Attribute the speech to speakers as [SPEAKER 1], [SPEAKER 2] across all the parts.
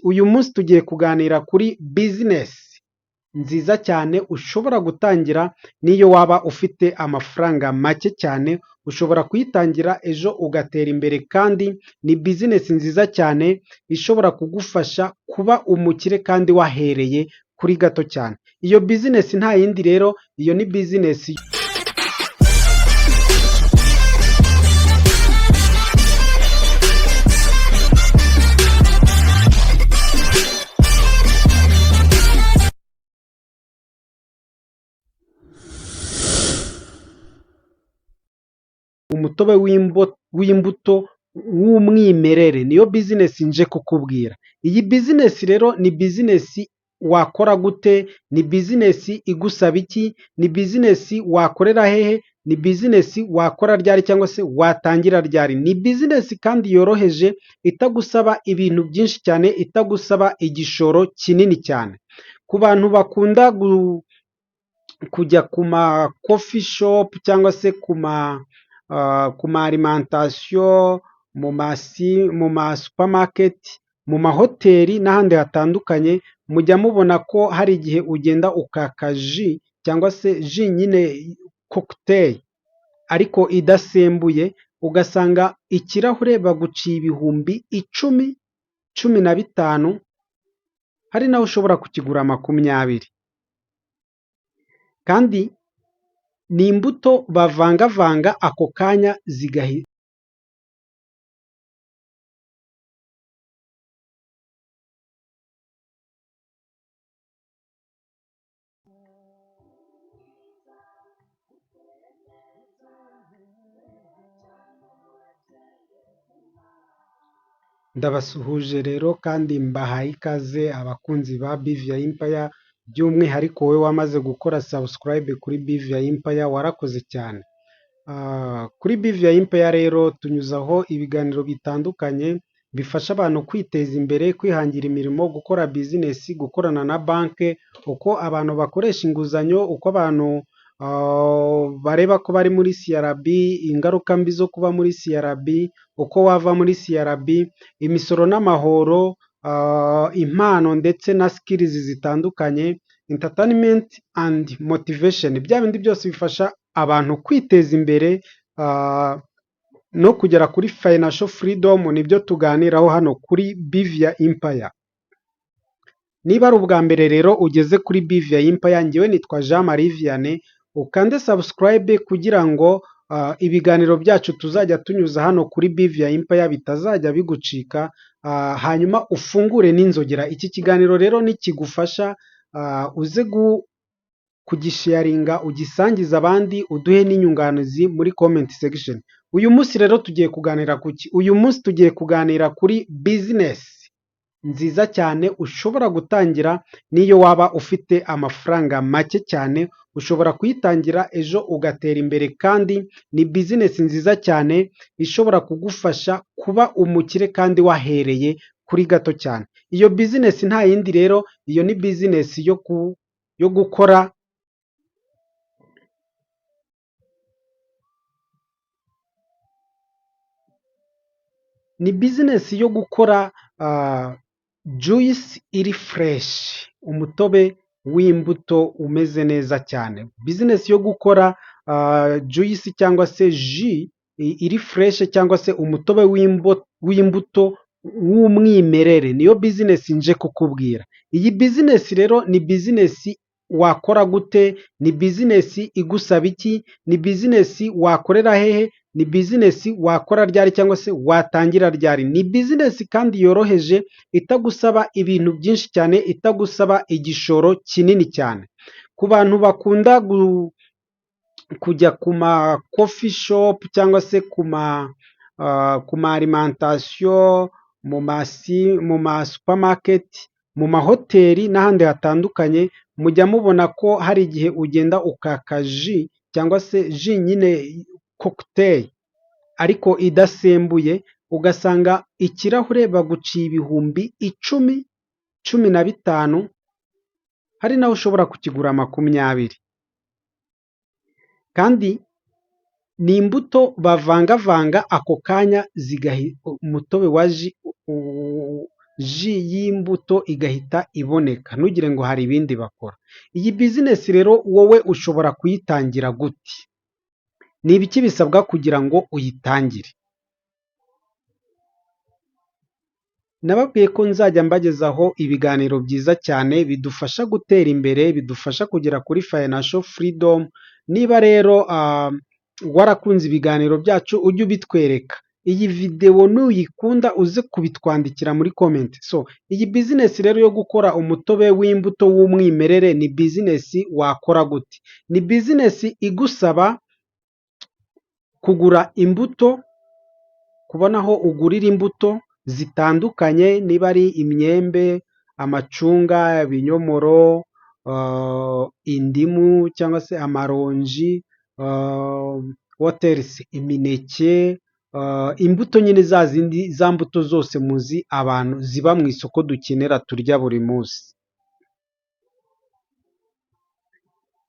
[SPEAKER 1] Uyu munsi tugiye kuganira kuri bizinesi nziza cyane ushobora gutangira n'iyo waba ufite amafaranga make cyane, ushobora kuyitangira ejo ugatera imbere kandi ni bizinesi nziza cyane ishobora kugufasha kuba umukire kandi wahereye kuri gato cyane. Iyo bizinesi nta yindi rero, iyo ni bizinesi umutobe w'imbuto w'umwimerere, niyo bizinesi nje kukubwira. Iyi bizinesi rero ni bizinesi wakora gute? Ni bizinesi igusaba iki? Ni bizinesi wakorera hehe? Ni bizinesi wakora ryari cyangwa se watangira ryari? Ni bizinesi kandi yoroheje, itagusaba ibintu byinshi cyane, itagusaba igishoro kinini cyane. Ku bantu bakunda kujya ku ma coffee shop cyangwa se ku ma alimentation, mu ma supermarket, mu mahoteli n'ahandi hatandukanye, mujya mubona ko hari igihe ugenda ukaka ji cyangwa se ji nyine cocktail ariko idasembuye, ugasanga ikirahure baguciye ibihumbi 10, 15, hari naho ushobora kukigura 20. Kandi ni imbuto bavangavanga ako kanya ndabasuhuje rero kandi mbahaye ikaze abakunzi ba BVI Empire, by'umwihariko wowe wamaze gukora subscribe kuri BVI Empire, warakoze cyane. Kuri BVI Empire rero tunyuzaho ibiganiro bitandukanye bifasha abantu kwiteza imbere, kwihangira imirimo, gukora bizinesi, gukorana na banki, uko abantu bakoresha inguzanyo, uko abantu bareba ko bari muri CRB, ingaruka mbi zo kuba muri CRB, uko wava muri CRB, imisoro n'amahoro, impano ndetse na skills zitandukanye, entertainment and motivation, bya bindi byose bifasha abantu kwiteza imbere no kugera kuri financial freedom, nibyo tuganiraho hano kuri BVI Empire. Niba ari ubwa mbere rero ugeze kuri BVI Empire, njyewe nitwa Jean Marie Vianney, ukande subscribe kugira ngo ibiganiro byacu tuzajya tunyuza hano kuri BVI Empire bitazajya bigucika, hanyuma ufungure n'inzogera. Iki kiganiro rero nikigufasha, uze kugisharinga, ugisangiza abandi, uduhe n'inyunganizi muri comment section. Uyu munsi rero tugiye kuganira kuki? Uyu munsi tugiye kuganira kuri bizinesi nziza cyane ushobora gutangira n'iyo waba ufite amafaranga make cyane, ushobora kuyitangira ejo ugatera imbere kandi ni bizinesi nziza cyane ishobora kugufasha kuba umukire kandi wahereye kuri gato cyane. Iyo bizinesi nta yindi rero, iyo ni bizinesi yo gukora ni bizinesi yo gukora juice iri fresh, umutobe w'imbuto umeze neza cyane. Bizinesi yo gukora juice cyangwa se ji iri fresh cyangwa se umutobe w'imbuto w'umwimerere, niyo bizinesi nje kukubwira. Iyi bizinesi rero ni bizinesi wakora gute? Ni bizinesi igusaba iki? Ni bizinesi wakorera hehe? Ni bizinesi wakora ryari cyangwa se watangira ryari? Ni bizinesi kandi yoroheje, itagusaba ibintu byinshi cyane, itagusaba igishoro kinini cyane. Ku bantu bakunda kujya ku ma coffee shop cyangwa se ku ma alimentation, mu ma supermarket, mu mahoteli n'ahandi hatandukanye, mujya mubona ko hari igihe ugenda ukaka ji cyangwa se ji nyine cocktail ariko idasembuye, ugasanga ikirahure baguciye ibihumbi 10, 15, hari naho ushobora kukigura 20. Kandi ni imbuto bavangavanga ako kanya umutobe wa ji ji y'imbuto igahita iboneka, ntugire ngo hari ibindi bakora. Iyi bizinesi rero wowe ushobora kuyitangira gute? Ni ibiki bisabwa kugira ngo uyitangire? Nababwiye ko nzajya mbagezaho ibiganiro byiza cyane bidufasha gutera imbere, bidufasha kugera kuri financial freedom. Niba rero warakunze ibiganiro byacu ujye ubitwereka. Iyi videwo nuyikunda uze kubitwandikira muri comment. So iyi bizinesi rero yo gukora umutobe w'imbuto w'umwimerere ni bizinesi wakora gute? Ni bizinesi igusaba kugura imbuto, kubona aho ugurira imbuto zitandukanye, niba ari imyembe, amacunga, ibinyomoro, indimu cyangwa se amaronji, imineke, imbuto nyine za zindi, za mbuto zose muzi abantu ziba mu isoko dukenera turya buri munsi.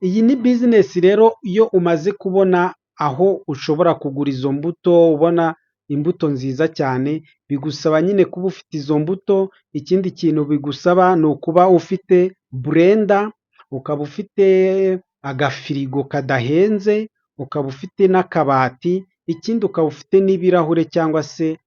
[SPEAKER 1] Iyi ni bizinesi rero iyo umaze kubona aho ushobora kugura izo mbuto, ubona imbuto nziza cyane, bigusaba nyine kuba ufite izo mbuto. Ikindi kintu bigusaba ni ukuba ufite blender, ukaba ufite agafirigo kadahenze, ukaba ufite n'akabati, ikindi ukaba ufite n'ibirahure cyangwa se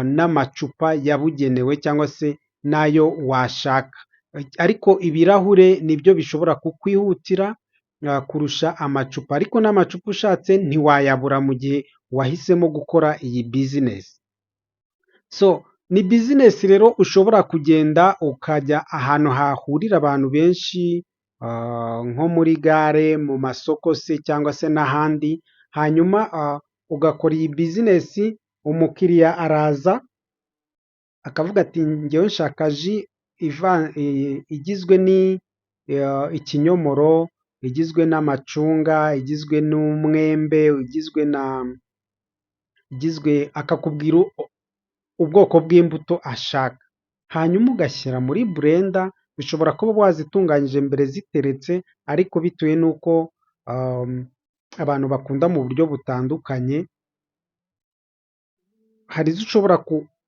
[SPEAKER 1] n'amacupa yabugenewe cyangwa se n'ayo washaka. Ariko ibirahure nibyo bishobora kukwihutira kurusha amacupa, ariko n'amacupa ushatse ntiwayabura mu gihe wahisemo gukora iyi bizinesi. So ni bizinesi rero ushobora kugenda ukajya ahantu hahurira abantu benshi, nko muri gare, mu masoko se cyangwa se n'ahandi, hanyuma ugakora iyi bizinesi. Umukiriya araza akavuga ati njyewe nshaka ji igizwe ikinyomoro, igizwe n'amacunga, igizwe n'umwembe, akakubwira ubwoko bw'imbuto ashaka, hanyuma ugashyira muri blender. Bishobora kuba wazitunganyije mbere ziteretse, ariko bitewe n'uko abantu bakunda mu buryo butandukanye, hari izo ushobora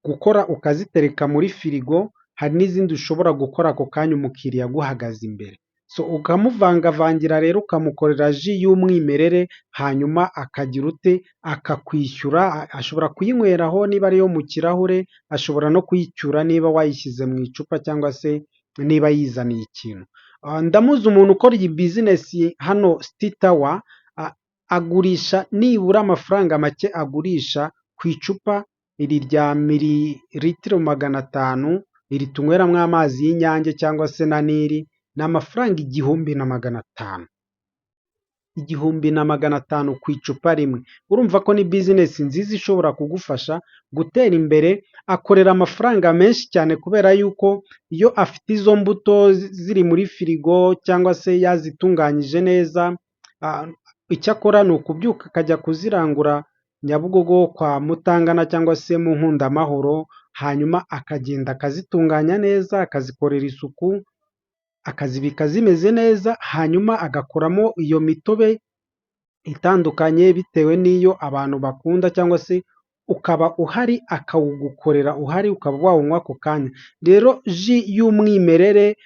[SPEAKER 1] gukora ukazitereka muri firigo, hari n'izindi ushobora gukora ako kanya umukiriya aguhagaze imbere. So ukamuvangavangira rero, ukamukorera ji y'umwimerere, hanyuma akagira ute, akakwishyura. Ashobora kuyinyweraho niba ariyo mu kirahure, ashobora no kuyicyura niba wayishyize mu icupa cyangwa se niba yizaniye ikintu. Ndamuzi umuntu ukora iyi bizinesi hano City Tower, agurisha nibura amafaranga make agurisha ku icupa iri rya mililitiro 500, iri tunyweramo amazi y'Inyange cyangwa se na Nili, ni amafaranga 1,500. 1,500 ku icupa rimwe. Urumva ko ni bizinesi nziza ishobora kugufasha gutera imbere. Akorera amafaranga menshi cyane kubera yuko iyo afite izo mbuto ziri muri firigo cyangwa se yazitunganyije neza, icyo akora ni ukubyuka akajya kuzirangura Nyabugogo kwa Mutangana cyangwa se mu Nkundamahoro, hanyuma akagenda akazitunganya neza, akazikorera isuku, akazibika zimeze neza, hanyuma agakoramo iyo mitobe itandukanye bitewe n'iyo abantu bakunda, cyangwa se ukaba uhari akawugukorera uhari, ukaba wawunywa ako kanya. Rero ji y'umwimerere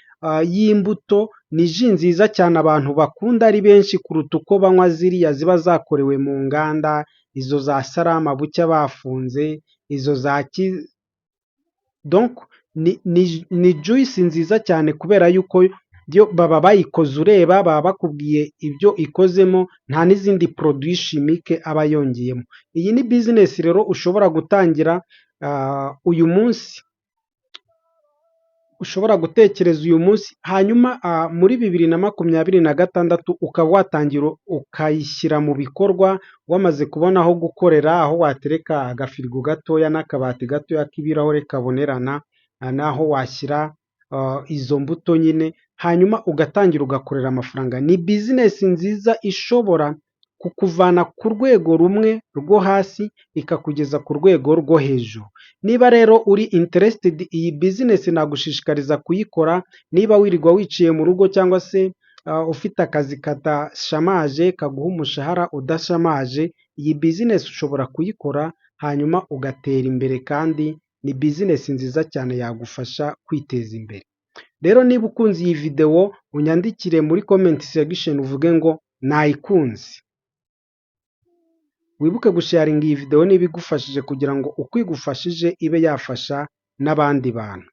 [SPEAKER 1] y'imbuto ni ji nziza cyane abantu bakunda ari benshi kuruta uko banywa ziriya ziba zakorewe mu nganda, izo za Salama bucya bafunze, izo za donc ni juice nziza cyane kubera yuko yo baba bayikoze ureba, baba bakubwiye ibyo ikozemo, nta n'izindi produits chimiques aba yongeyemo. Iyi ni bizinesi rero ushobora gutangira uyu munsi, ushobora gutekereza uyu munsi, hanyuma muri 2026 ukaba watangira ukayishyira mu bikorwa, wamaze kubona aho gukorera, aho watereka agafirigo gatoya n'akabati gatoya k'ibirahure kabonerana, naho washyira izo mbuto nyine, hanyuma ugatangira ugakorera amafaranga. Ni bizinesi nziza ishobora kukuvana ku rwego rumwe rwo hasi ikakugeza ku rwego rwo hejuru. Niba rero uri interested iyi bizinesi, nagushishikariza kuyikora. Niba wirirwa wiciye mu rugo cyangwa se ufite akazi kadashamaje kaguha umushahara udashamaje, iyi bizinesi ushobora kuyikora hanyuma ugatera imbere kandi ni business nziza cyane yagufasha kwiteza imbere. Rero niba ukunze iyi video unyandikire muri comment section uvuge ngo nayikunze. Wibuke gusharinga iyi video niba igufashije kugira ngo uko igufashije ibe yafasha n'abandi bantu.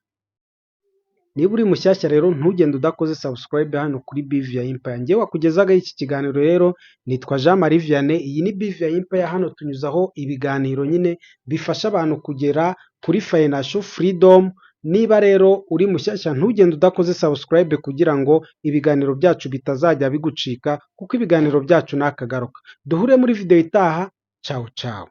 [SPEAKER 1] Niba uri mushyashya rero ntugende udakoze subscribe hano kuri BVI Empire. Njye wakugezagaho iki kiganiro rero nitwa Jean Marie Vianney. Iyi ni BVI Empire, hano tunyuzaho ibiganiro nyine bifasha abantu kugera kuri financial freedom. Niba rero uri mushyashya ntugende udakoze subscribe kugira ngo ibiganiro byacu bitazajya bigucika, kuko ibiganiro byacu nakagaruka. Duhure muri video itaha. Ciao ciao.